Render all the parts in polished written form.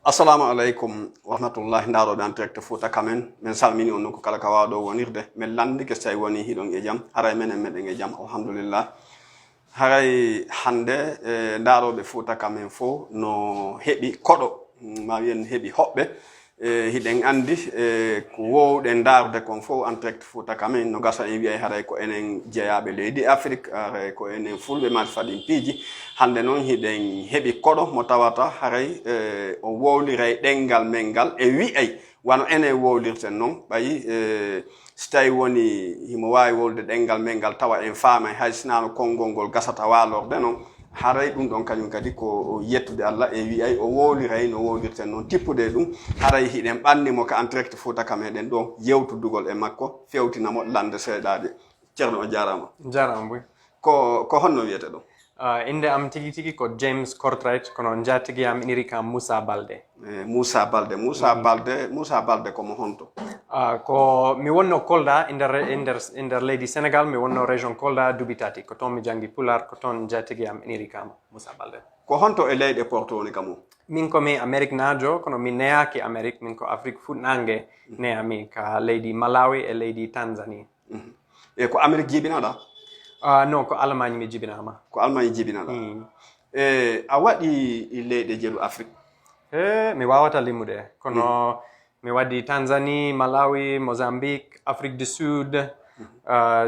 Assalamu alaikum wa rahmatullahi ndaro dan direct fota kamen men salmini on ko kala kawado wonirde men landi ke say woni hidon e jam haray menen meden e jam alhamdulillah haray hande ndaro be fota kamen fo no hebi kodo ma yen hebi hobbe hiden andi ko wowde ndarde kon fo en direct fota kamen no gasa en wi'ay haray ko enen jeyabe leydi Afrique haray ko enen fulbe mal fadin piji hande non hiden hebi kodo mo tawata haray o wowliray dengal mengal e wi'ay wano enen wowlirten non bayi stay woni himo wawi wolde dengal mengal tawa en faama hay sinano kongol gasata walorde non haray dum don kanyum kadi ko yettude Allah e wi'ay o wowliray no wowlirten non tippude dum haray hiden banni mo ka en direct fota kameden do yewtudugol e makko fewtinamo lande seedade cerno o jarama boy ko honno wiyete do inde am tigi ko James Cortright kono njatigi am inirika Musa Balde Musa Balde ko mo honto ko mi wonno Kolda inder leydi Senegal mi wonno region Kolda dubitati ko ton mi jangi pulaar ko ton njatigi am inirika Musa Balde ko honto e leyde porto woni kamo min ko mi Amerique najo kono mi neaki Amerique min ko Afrique futnange neami ka leydi Malawi e leydi Tanzanie e ko Amerique jibinada no ko Allemagne mi jibinama ko Allemagne jibinada a wadi leyde jeedu Afrique mi wawata limude kono mi wadi Tanzanie, Malawi, Mozambique, Afrique du Sud,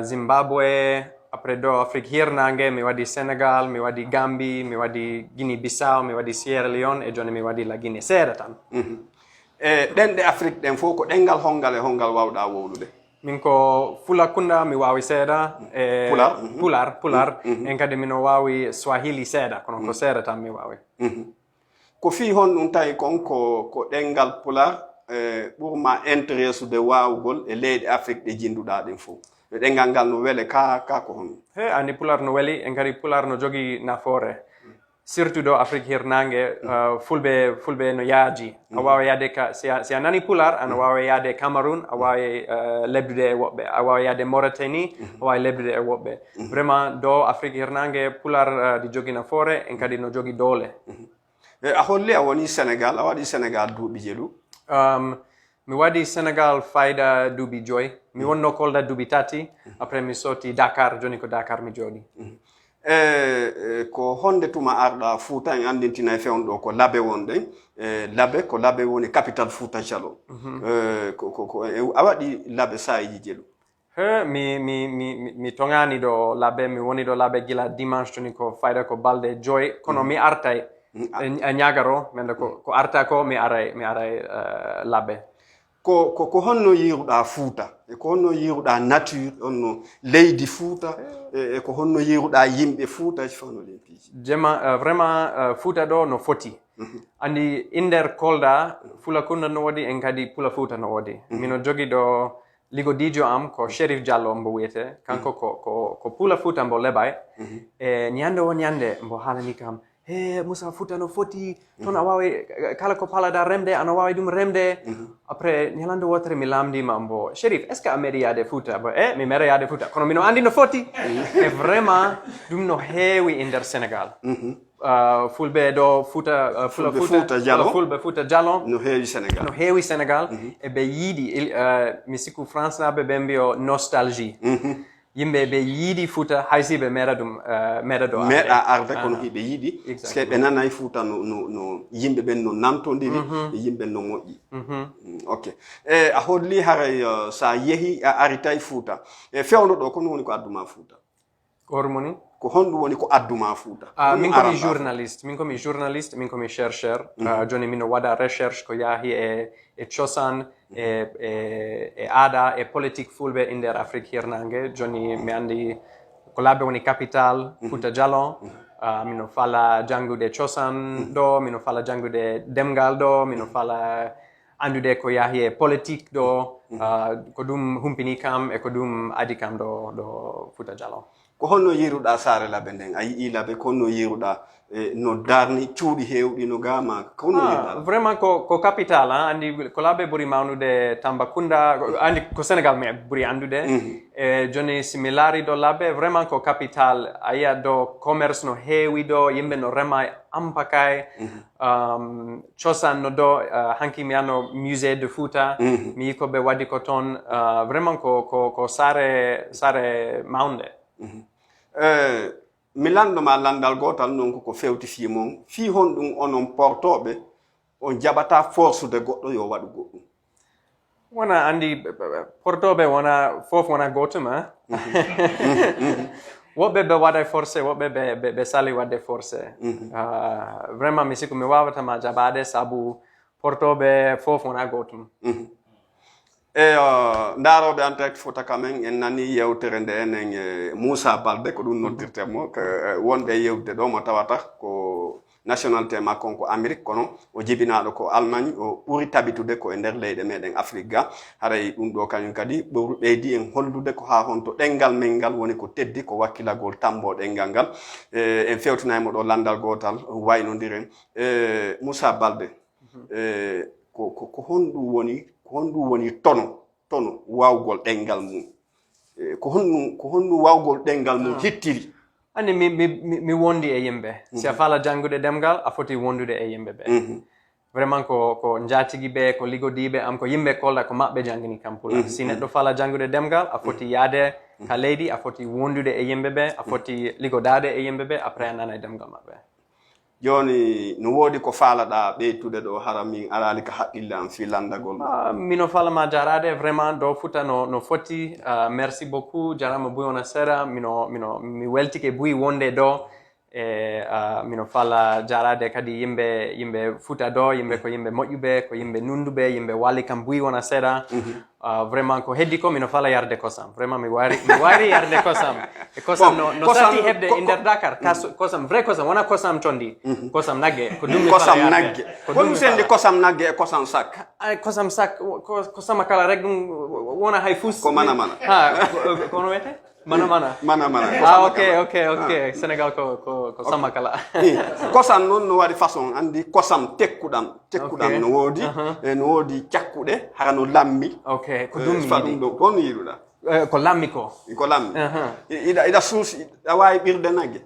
Zimbabwe, après do Afrique hirnange mi wadi Senegal, mi wadi Gambie, mi wadi Guinea Bissau, mi wadi Sierra Leone e joni mi wadi la Guinea seeda tan den de Afrique den fo ko dengal hongal wawda wowlude min ko Fulakunda mi wawi seeda pular en kadi min wawi Swahili seeda kono ko seeda tan mi wawi ko fi hon dum tay kon ko dengal pular burma intérêt de wawgol e leydi Afrique de jinduda den fo e dengal gal no wele ka ko hon ani pular no weli en kadi pular no jogi nafore surtout do Afrique hirnange fulbe no yaaji a wawi yade ka si a nani pular ana wawi yade Cameroun a wawi lebdude e wobbe a wawi yade Mauritanie a wawi lebdude e wobbe vraiment do Afrique hirnange pular di jogi nafore en kadi no jogi dole a holli a woni Sénégal a wadi Sénégal duubi jelu mi wadi Sénégal fayda duubi joy mi wonno Kolda duubi tati après mi soti Dakar joni ko Dakar mi jodi ko honde tuma arda Fouta en andintina e fewndo ko labe wonde labe woni capital Fouta Jallo ko a wadi labe sayiji jelu mi tongani do labe mi woni do labe gila dimanche joni ko fayda ko balde joy kono mi artay nyagaro mende ko arta ko mi aray labe ko honno yiruda Fouta e ko honno yiruda nature onno leydi Fouta e ko honno yiruda yimbe Fouta fono lempiji jema vraiment Fouta do no foti andi inder Kolda Fulakunda no wodi en kadi Pula Fouta no wodi mino jogi do ligodijo am ko Sheriff Diallo mbo wiyete kanko ko Pula Fouta mbo lebay e nyande mbo halani kam Musa Fouta no foti ton a wawi kala ko palada remde ana wawi dum remde après nyalande wotere mi lamdi mambo Sheriff est-ce que ameri yade Fouta mi mere yade Fouta kono mino andi no foti e vraiment dum no heewi in der Sénégal fulbe do Fouta Jallo no heewi Sénégal e be yidi mi siku France na be bembio nostalgie yimbe be yidi Fouta haysibe mera do arde kono hibe yidi ske be nanay Fouta no yimbe ben no namtondiri yimbe no moji okay a hodli haray sa yehi a aritay Fouta fewno do ko woni ko adduma Fouta hormoni ko hondu woni ko adduma Fouta min ko mi journaliste min ko mi chercheur joni min wada recherche ko yahi e chosan e ada e politique fulbe in der Afrique hirnange joni mi andi ko labbe woni capital Fouta Jallo mino fala jangude chosan do mino fala jangude demgal do mino fala andude ko yahi e politique do ko dum humpini kam e ko dum adi kam do Fouta Jallo ko honno yiruda sare labe den ayi labe ko honno yiruda no darni cuuɗi heewɗi no gama vraiment ko capital andi ko laabe ɓuri mawnude Tambacounda andi ko Sénégal mais ɓuri andude joni simi laari ɗo laabe vraiment ko capital a yiya ɗo commerce no heewi ɗo yimɓe no rema ampakay cosan no ɗo hanki mi yano musée de Fouta mi yi ko ɓe waɗi ko toon vraiment ko sare mawnde mi landoma landal gotal noon ko fewti fii mon fii hon ɗum onon portoɓe on jaɓata force de goɗɗo yo waɗu goɗɗum wona andi portoɓe wona fof wona gotum woɓɓe ɓe waɗa forcé woɓɓe ɓe sali wadde forcé vraiment mi sikku mi wawatama jaɓade saabu portoɓe fof wona gotum ndaroɓe en direct Fouta Kamen en nani yewtere nde enen Moussa Baldé ko ɗum noddirtemo ko wonɓe yewde ɗo mo tawata ko nationalité makko ko Amérique kono o jibinaɗo ko Allemagne o ɓuri tabitude ko e nder leyɗe meɗen Afrique ga haray ɗum ɗo kañum kadi ɓeydi en hollude ko ha hon to ɗengal men ngal woni ko teddi ko wakkilagol tambo ɗengal ngal en fewtinaymo ɗo landal gotal waynodiren Moussa Baldé ko honɗum woni tono wawgol ɗengal mum ko honɗum wawgol ɗengal mum hittiri andi mi wondi e yimɓe si a faala janngude demgal a foti wondude e yimɓe ɓe vraiment ko njatigi ɓe ko ligodiɓe am ko yimɓe kolda ko maɓɓe janngini kam pula si neɗɗo faala janngude demgal a foti yaade ka leydi a foti wondude e yimɓe ɓe a foti ligodade e yimɓe ɓe après a nana e demgal maɓɓe joni no woodi ko faalaɗa ɓeytude ɗo hara min arali ka haqqille am fi landagol mino falama jarade vraiment ɗo Fouta no foti merci beaucoup jarama buy wona seeɗa mi weltike buy wonde ɗo mino fala jarade kadi yimɓe Fouta ɗo yimɓe ko yimɓe moƴƴuɓe ko yimɓe nunduɓe yimɓe walli kam buy wona seeɗa vraiment ko heddi ko mino fala yarde kosam vraiment mi wari yarde kosam e kosam no sati hebde e nder Dakar kosam vrai kosam wona kosam condi kosam nagge ko ɗum kosam nagge ko ɗum sendi kosam nagge e kosam sak kosam sak kosam kala rek ɗum wona hay fus ko mana kono wiyete mana ok Sénégal ko sama kala kosam noon no waɗi façon andi kosam tekkuɗam no woodi no woodi cakkuɗe hara no lammi ok ko ɗum ɗum ɗo kon yiɗuɗa ko lammi ko lammi ida suusi a wawi ɓirde nagge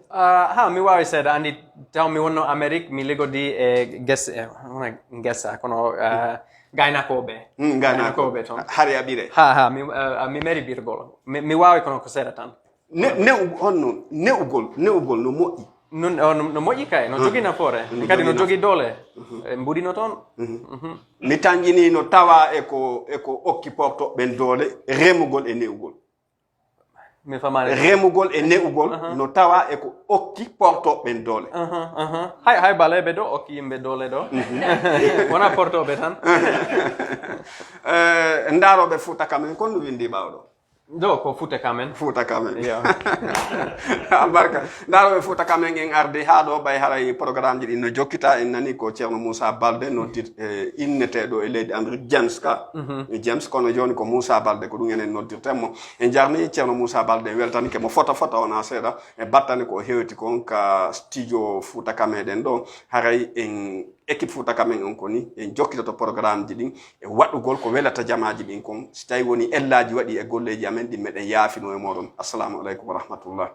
mi wawi seeɗa andi taw mi wonno Amérique mi ligodi e wona gesa kono gaynakoɓe toon hari a ɓire mi mari birgol mi wawi kono ko seeɗa tan ne'ugol no moƴƴi no moƴƴi kay no jogui nafoore kadi no jogui doole mbuɗino toon mi tanƴini no tawa eko okki portoɓe doole remugol e ne'ugol mi famani remugol e ne'ugol no tawa eko okki portoɓe doole hay baleɓe ɗo okki yimɓe doole ɗo wona portoɓe tan ndaroɓe Fouta Kamen kon no windi ɓawɗo ɗo ko Fouta Kamen barka ndaroɓe Fouta Kamen en ardi ha ɗo ɓay haray programme ji ɗi no jokkita en nani ko ceerno Moussa Baldé noddir inneteɗo e leydi Amérique James kono joni ko Moussa Baldé ko ɗum enen noddirtemmo en jarni ceerno Moussa Baldé weltanike mo fota wona seeɗa e battane ko hewti kon ka studio Fouta Kamen ɗen ɗo haray en équipe Fouta Kamen on koni en jokkitoto programme ji ɗin e waɗugol ko welata jamaji ɗin kon so tawi woni ellaji waɗi e golleji amen ɗi meɗen yaafino e moɗon assalamu aleykum wa rahmatullah